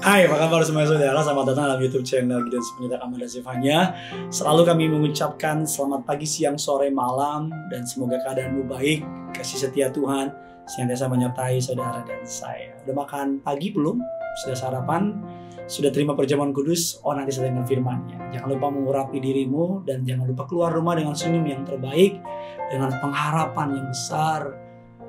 Hai, apa kabar semua saudara? Selamat datang dalam YouTube channel Gideon Sepenyetak Aman dan Sifanya. Selalu kami mengucapkan selamat pagi, siang, sore, malam, dan semoga keadaanmu baik. Kasih setia Tuhan senantiasa menyertai saudara dan saya. Udah makan pagi belum? Sudah sarapan? Sudah terima perjamuan kudus? Oh, nanti saya dengar firman-Nya. Jangan lupa mengurapi dirimu dan jangan lupa keluar rumah dengan senyum yang terbaik, dengan pengharapan yang besar,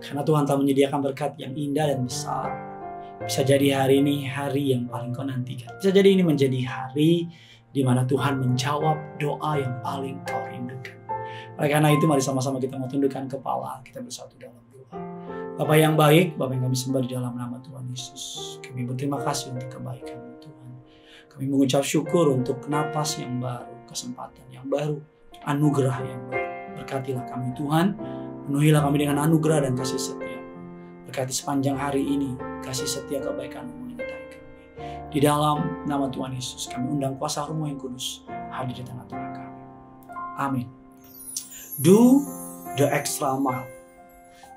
karena Tuhan telah menyediakan berkat yang indah dan besar. Bisa jadi hari ini hari yang paling kau nantikan. Bisa jadi ini menjadi hari di mana Tuhan menjawab doa yang paling kau rindukan. Oleh karena itu mari sama-sama kita mau tundukkan kepala, kita bersatu dalam doa. Bapa yang baik, Bapa yang kami sembah di dalam nama Tuhan Yesus. Kami berterima kasih untuk kebaikan-Mu Tuhan. Kami mengucap syukur untuk napas yang baru, kesempatan yang baru, anugerah yang baru. Berkatilah kami Tuhan, penuhilah kami dengan anugerah dan kasih setia. Berkati sepanjang hari ini, kasih setia kebaikan-Mu menyertai kami. Di dalam nama Tuhan Yesus, kami undang kuasa Roh-Mu yang kudus hadir di tengah-tengah kami. Amin. Do the extra mile,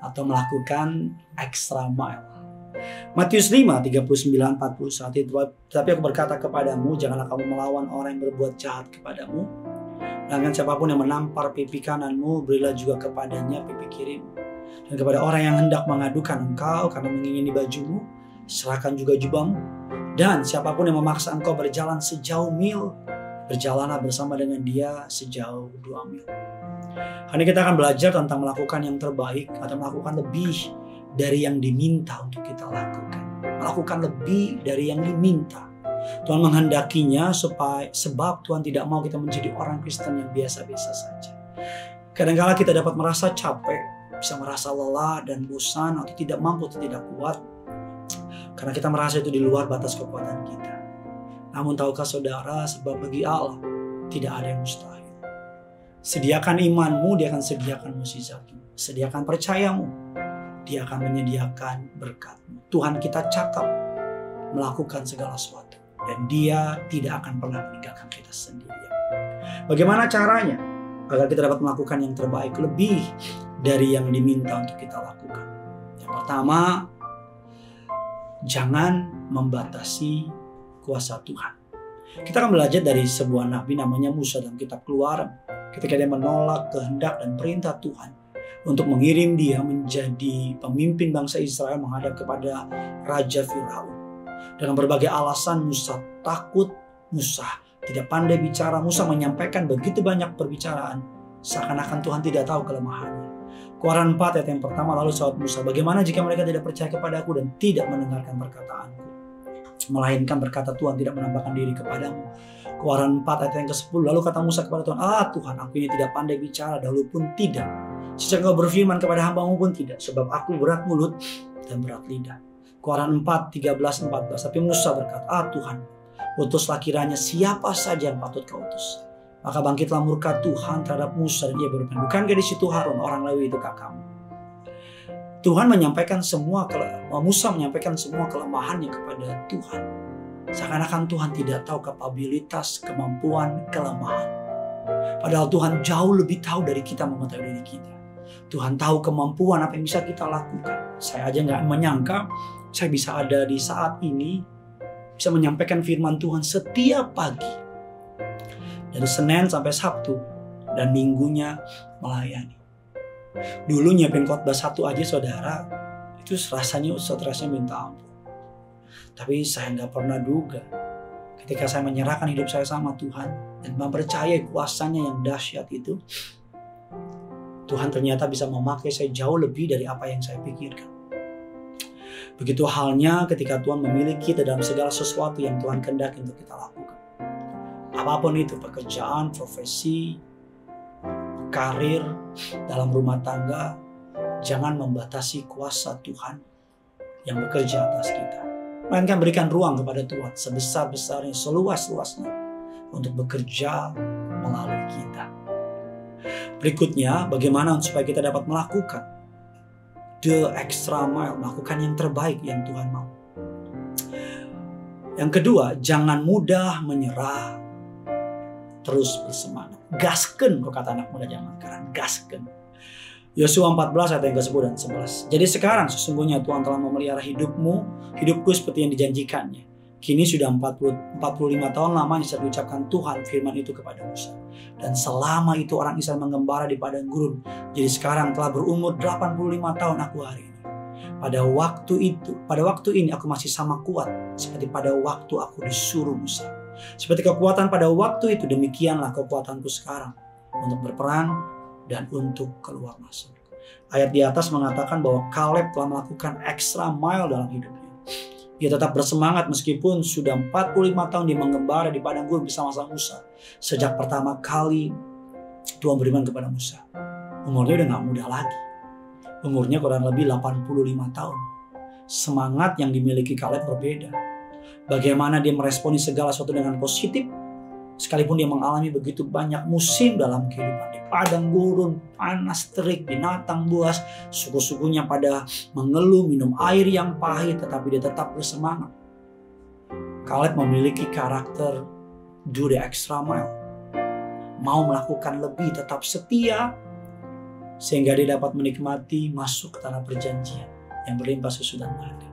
atau melakukan extra mile. Matius 5, 39-41. Tapi aku berkata kepadamu, janganlah kamu melawan orang yang berbuat jahat kepadamu. Dan siapapun yang menampar pipi kananmu, berilah juga kepadanya pipi kirimu. Dan kepada orang yang hendak mengadukan engkau karena mengingini bajumu, serahkan juga jubahmu. Dan siapapun yang memaksa engkau berjalan sejauh mil, berjalanlah bersama dengan dia sejauh 2 mil. Hari ini kita akan belajar tentang melakukan yang terbaik atau melakukan lebih dari yang diminta untuk kita lakukan. Melakukan lebih dari yang diminta. Tuhan menghendakinya sebab Tuhan tidak mau kita menjadi orang Kristen yang biasa-biasa saja. Kadang-kala kita dapat merasa capek, bisa merasa lelah dan bosan atau tidak mampu atau tidak kuat karena kita merasa itu di luar batas kekuatan kita. Namun tahukah saudara, sebab bagi Allah tidak ada yang mustahil. Sediakan imanmu, dia akan sediakan mukjizatmu. Sediakan percayamu, dia akan menyediakan berkatmu. Tuhan kita cakap melakukan segala sesuatu dan dia tidak akan pernah meninggalkan kita sendirian. Bagaimana caranya agar kita dapat melakukan yang terbaik lebih dari yang diminta untuk kita lakukan? Yang pertama, jangan membatasi kuasa Tuhan. Kita akan belajar dari sebuah nabi namanya Musa dalam kitab Keluaran. Ketika dia menolak kehendak dan perintah Tuhan untuk mengirim dia menjadi pemimpin bangsa Israel menghadap kepada Raja Firaun. Dengan berbagai alasan Musa takut, Musa tidak pandai bicara, Musa menyampaikan begitu banyak perbicaraan seakan-akan Tuhan tidak tahu kelemahannya. Keluaran 4 ayat yang pertama, lalu sahabat Musa, bagaimana jika mereka tidak percaya kepadaku dan tidak mendengarkan perkataanku, melainkan berkata Tuhan tidak menampakkan diri kepadamu. Keluaran 4 ayat yang ke-10, lalu kata Musa kepada Tuhan, Tuhan, aku ini tidak pandai bicara, dahulu pun tidak. Sejak kau berfirman kepada hambamu pun tidak, sebab aku berat mulut dan berat lidah. Keluaran 4, 13-14, tapi Musa berkata, Tuhan, utuslah kiranya siapa saja yang patut kau utus. Maka bangkitlah murka Tuhan terhadap Musa dan ia berfirman, bukankah di situ Harun orang Lewi itu kakakmu? Tuhan menyampaikan Musa menyampaikan semua kelemahannya kepada Tuhan. Seakan-akan Tuhan tidak tahu kapabilitas, kemampuan, kelemahan. Padahal Tuhan jauh lebih tahu dari kita mengetahui diri kita. Tuhan tahu kemampuan apa yang bisa kita lakukan. Saya aja nggak menyangka saya bisa ada di saat ini, bisa menyampaikan firman Tuhan setiap pagi. Dari Senin sampai Sabtu dan minggunya melayani. Dulu nyiapin khotbah 1 aja saudara, itu rasanya minta ampun. Tapi saya nggak pernah duga ketika saya menyerahkan hidup saya sama Tuhan dan mempercayai kuasanya yang dahsyat itu, Tuhan ternyata bisa memakai saya jauh lebih dari apa yang saya pikirkan. Begitu halnya ketika Tuhan memilih kita dalam segala sesuatu yang Tuhan kehendaki untuk kita lakukan. Apapun itu, pekerjaan, profesi, karir, dalam rumah tangga, jangan membatasi kuasa Tuhan yang bekerja atas kita. Melainkan berikan ruang kepada Tuhan sebesar-besarnya, seluas-luasnya untuk bekerja melalui kita. Berikutnya, bagaimana supaya kita dapat melakukan the extra mile, melakukan yang terbaik yang Tuhan mau. Yang kedua, jangan mudah menyerah, terus bersemangat. Gasken, kalau kata anak muda zaman sekarang, gasken. Yosua 14 ayat yang ke-10 dan 11. Jadi sekarang sesungguhnya Tuhan telah memelihara hidupmu, hidupku seperti yang dijanjikannya. Kini sudah 45 tahun lamanya saya ucapkan Tuhan firman itu kepada Musa. Dan selama itu orang Israel mengembara di padang gurun. Jadi sekarang telah berumur 85 tahun aku hari ini. Pada waktu ini aku masih sama kuat seperti pada waktu aku disuruh Musa. Seperti kekuatan pada waktu itu, demikianlah kekuatanku sekarang untuk berperang dan untuk keluar masuk. Ayat di atas mengatakan bahwa Kaleb telah melakukan extra mile dalam hidupnya. Dia tetap bersemangat meskipun sudah 45 tahun dia mengembara di padang gurun bersama-sama Musa. Sejak pertama kali Tuhan beriman kepada Musa. Umurnya udah gak muda lagi. Umurnya kurang lebih 85 tahun. Semangat yang dimiliki Kaleb berbeda. Bagaimana dia meresponi segala sesuatu dengan positif. Sekalipun dia mengalami begitu banyak musim dalam kehidupan. Di padang gurun, panas terik, binatang buas. Suku-sukunya pada mengeluh, minum air yang pahit. Tetapi dia tetap bersemangat. Kaleb memiliki karakter do the extra mile. Mau melakukan lebih, tetap setia. Sehingga dia dapat menikmati masuk ke tanah perjanjian yang berlimpah susu dan madu.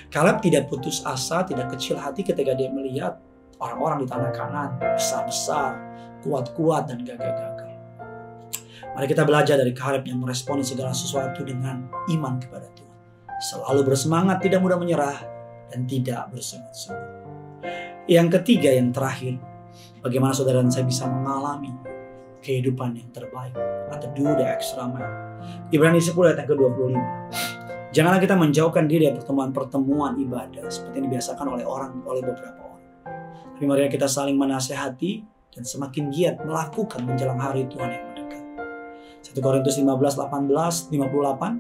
Kaleb tidak putus asa, tidak kecil hati ketika dia melihat orang-orang di tanah Kanaan besar-besar, kuat-kuat dan gagah-gagah. Mari kita belajar dari Kaleb yang meresponi segala sesuatu dengan iman kepada Tuhan. Selalu bersemangat, tidak mudah menyerah, dan tidak bersungut-sungut. Yang ketiga, yang terakhir, bagaimana saudara dan saya bisa mengalami kehidupan yang terbaik atau do the extra mile. Ibrani 10 ayat yang ke-25. Janganlah kita menjauhkan diri dari pertemuan-pertemuan ibadah seperti yang dibiasakan oleh beberapa orang. Tapi mari kita saling menasehati dan semakin giat melakukan menjelang hari Tuhan yang mendekat. 1 Korintus 15:58.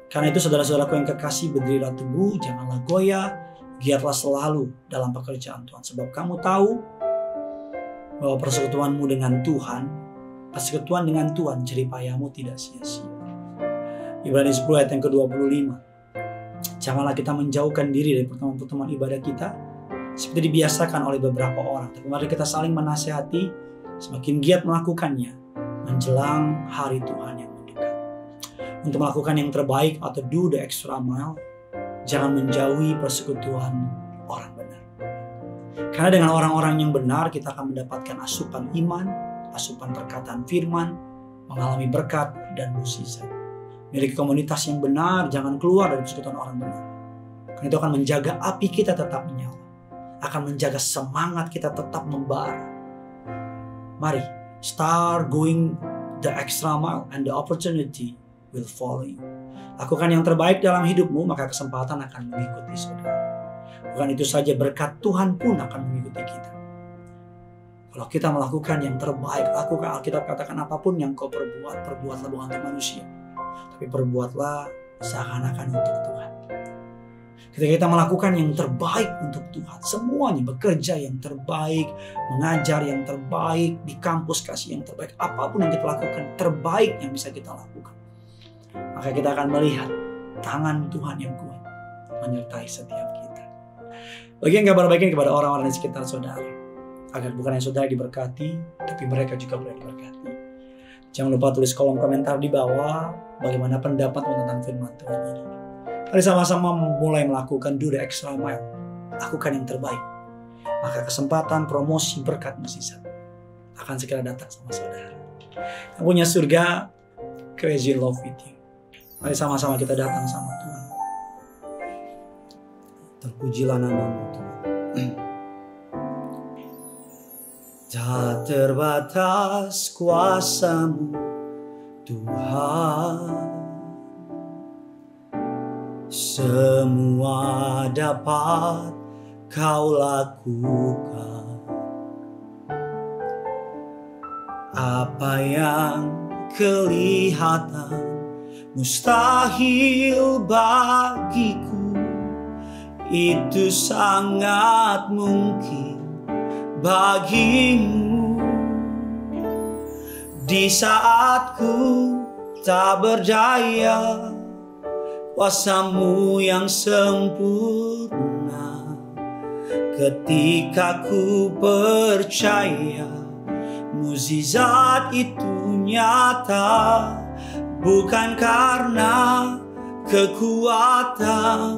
Karena itu saudara-saudaraku yang kekasih, berdirilah teguh, janganlah goyah, giatlah selalu dalam pekerjaan Tuhan. Sebab kamu tahu bahwa persekutuanmu dengan Tuhan, persekutuan dengan Tuhan, jeripayamu tidak sia-sia. Ibrani 10 ayat yang ke-25. Janganlah kita menjauhkan diri dari pertemuan-pertemuan ibadah kita seperti dibiasakan oleh beberapa orang. Tapi mari kita saling menasihati, semakin giat melakukannya menjelang hari Tuhan yang mendekat. Untuk melakukan yang terbaik atau do the extra mile, jangan menjauhi persekutuan orang benar. Karena dengan orang-orang yang benar kita akan mendapatkan asupan iman, asupan perkataan firman, mengalami berkat dan mukjizat. Miliki komunitas yang benar, jangan keluar dari persekutuan orang benar. Karena itu akan menjaga api kita tetap menyala. Akan menjaga semangat kita tetap membara. Mari, start going the extra mile and the opportunity will follow you. Lakukan yang terbaik dalam hidupmu, maka kesempatan akan mengikuti saudara. Bukan itu saja, berkat Tuhan pun akan mengikuti kita. Kalau kita melakukan yang terbaik, lakukan. Alkitab katakan apapun yang kau perbuat, perbuatlah bukan untuk manusia, tapi perbuatlah seakan-akan untuk Tuhan. Ketika kita melakukan yang terbaik untuk Tuhan, semuanya bekerja yang terbaik, mengajar yang terbaik, di kampus kasih yang terbaik, apapun yang kita lakukan terbaik yang bisa kita lakukan, maka kita akan melihat tangan Tuhan yang kuat menyertai setiap kita. Bagian kabar baiknya kepada orang-orang di sekitar saudara, agar bukan hanya saudara diberkati, tapi mereka juga boleh diberkati. Jangan lupa tulis kolom komentar di bawah bagaimana pendapatmu tentang firman Tuhan ini. Mari sama-sama mulai melakukan do the extra mile. Lakukan yang terbaik. Maka kesempatan, promosi, berkat, mukjizat akan segera datang sama saudara. Yang punya surga, crazy love with you. Mari sama-sama kita datang sama Tuhan. Terpujilah nama-Mu Tuhan. Tak terbatas kuasa-Mu Tuhan. Semua dapat Kau lakukan. Apa yang kelihatan mustahil bagiku, itu sangat mungkin bagimu. Di saat ku tak berdaya, kuasa-Mu yang sempurna. Ketika ku percaya, mukjizat itu nyata. Bukan karena kekuatan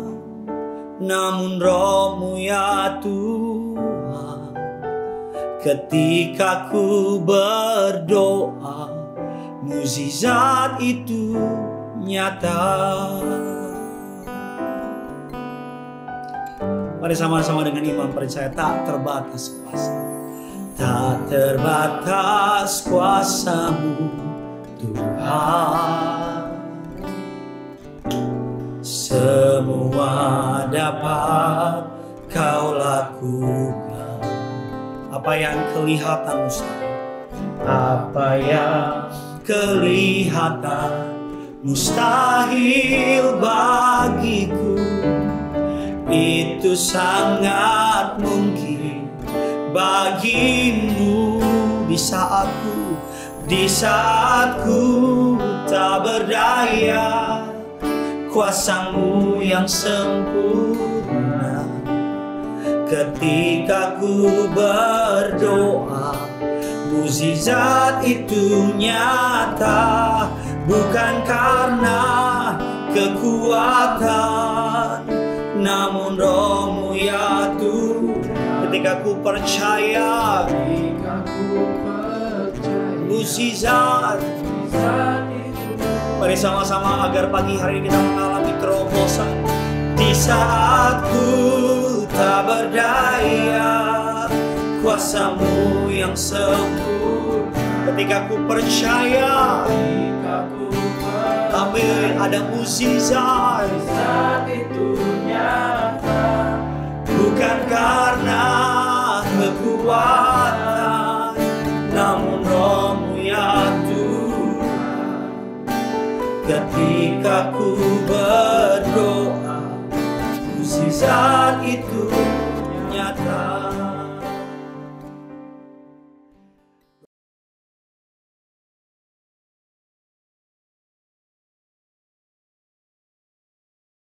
namun Roh-Mu ya Tuhan. Ketika ku berdoa, mukjizat itu nyata. Mari sama-sama dengan iman percaya, tak terbatas kuasa. Tak terbatas kuasa-Mu Tuhan. Semua dapat Kau lakukan. Apa yang kelihatan mustahil, apa yang kelihatan mustahil bagiku, itu sangat mungkin bagimu. Di saatku tak berdaya, kuasa-Mu yang sempurna. Ketika ku berdoa, mukjizat itu nyata. Bukan karena kekuatan, namun Roh-Mu ya Tuhan. Ketika ku percaya, mukjizat. Mari sama-sama agar pagi hari ini kita mengalami terobosan. Di saat ku tak berdaya, kuasa-Mu yang sempurna. Ketika ku percaya, amin, ada mukjizat. Itu nyata. Bukan karena kekuatan, namun Roh-Mu ya Tuhan. Ketika ku berdoa, mukjizat itu nyata.